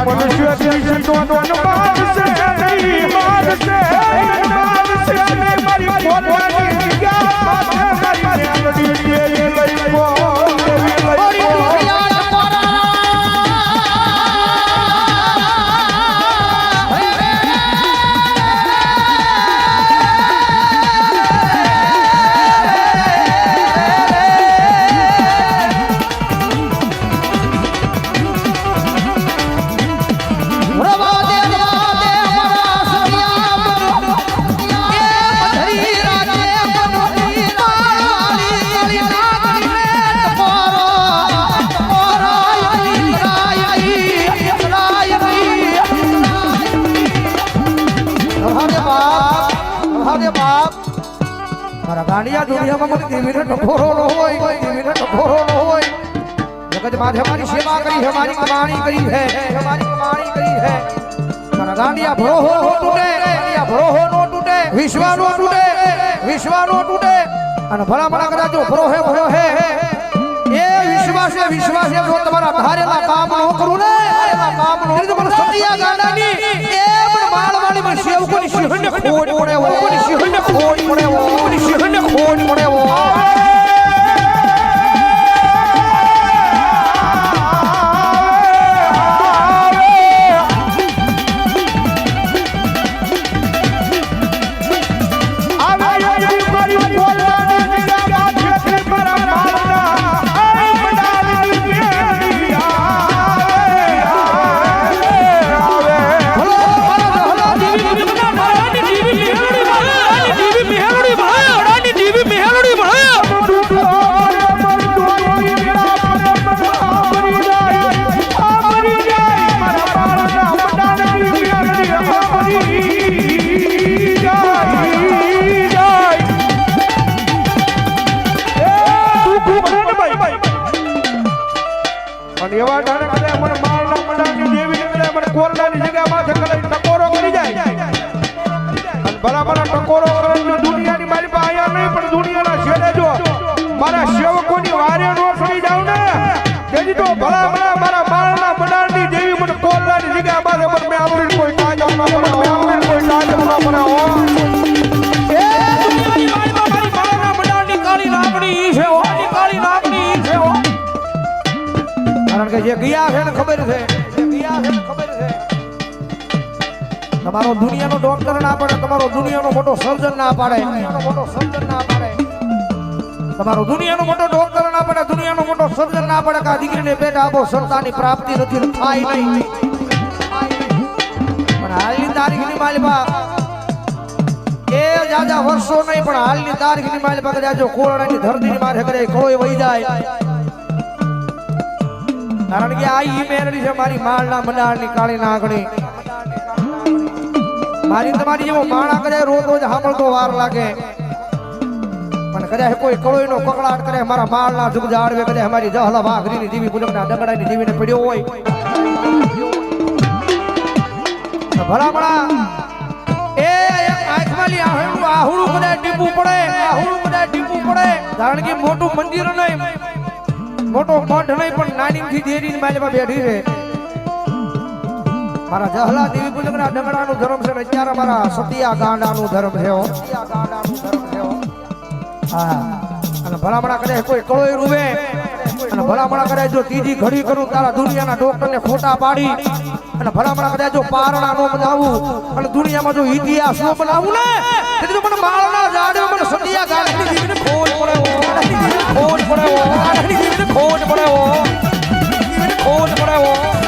મનુષ્ય સંતો મારશે નહીં મારશે મારી પોતાની જગ્યા મારી મેલડી લઈ પો ગાંડિયા દુનિયામાં મને દેવીને ટકોરો ન હોય દેવીને ટકોરો ન હોય જગત માથે મારી સેવા કરી છે મારી કમાણી કરી છે મારી કમાણી કરી છે મારા ગાંડિયા ભરોહો નો તૂટે ગાંડિયા ભરોહો નો તૂટે વિશ્વાસ નો તૂટે વિશ્વાસ નો તૂટે અને ભલામણા કદાચ જો ભરોહે ભરોહે એ વિશ્વાસ જો તમારા ધારેલા કામ ન કરું ને ધારેલા કામ ન કરું તો મને સતિયા ગાંડાની એ પણ માળવાળી માં સેવકોની સિંહને ખોટ પડે ઓની સિંહને ખોટ પડે ઓની સિંહને ખોટ પડે એવા ટાણે કદે મને માળના મંડાની દેવી કદે મને કોરડાની જગ્યા માથે કદે ટકોરો કરી જાય અને ભલા મને ટકોરો કરે દુનિયાની મારી પાસે આયા નહીં પણ દુનિયાના છેડે જો મારા સેવકોની વારે નો પડી જાવ ને તેથી તો ભલા મારા માળના મંડાની દેવી મને કોરડાની જગ્યા માથે મને મે આવડી કોઈ કાજ ન મને મે આવડી કોઈ કાજ ન મને હો એ દુનિયાની મારી માળના મંડાની કાળી નાગણી છે હો કાળી નાગણી છે હો કારણ કે જે ગયા છે ને ખબર છે તમારો દુનિયાનો ડોક્ટર ના પાડે તમારો દુનિયાનો મોટો સર્જન ના પાડે તમારો દુનિયાનો મોટો ડોક્ટર ના પાડે દુનિયાનો મોટો સર્જન ના પાડે કે આ દીકરીને પેટ આપો સંતાનની પ્રાપ્તિ નથી થાય નહીં પણ હાલની તારીખની માલિકા એ જાજા વર્ષો નહીં પણ હાલની તારીખની માલિકા કદાચ જો કોરોનાની ધરતીની માથે કરે કોળોય વહી જાય કારણ કે આ ઈ મેરડી છે મારી માળના મંડાળની કાળી નાગણી મારી તમારી જેવો માણા કરે રોજ સાંભળતો વાર લાગે પણ કદાચ કોઈ કળોઈનો કકડાટ કરે મારા માળના જુગ જાળવે કદાચ અમારી જહલા વાઘરીની જીવી પુલકના ડગડાની જીવીને પડ્યો હોય ભલામણા એ આંખમાંની આહુડું કદાચ ટીપું પડે કારણ કે મોટું મંદિર નહીં મોટો મઠ નહીં પણ નાની થી દેરી માલમાં બેઠી છે મારા જહલા દેવી પુલકના ડગડાનું ધર્મ છે અત્યારે મારા સતિયા ગાંડાનું ધર્મ છે હા અને ભલામણા કરે કોઈ કળોઈ રૂવે અને ભલામણા કરે જો ત્રીજી ઘડી કરું તારા દુનિયાના ડોક્ટરને ખોટા પાડી અને ભલામણા કરે જો પારણા નો બનાવું અને દુનિયામાં જો ઇતિહાસ નો બનાવું ને તેથી તો મને માળના ઝાડે મને સદિયા ગાંઠની જીવને ખોટ પડે ખોટ પડે ખોટ પડે ખોટ પડે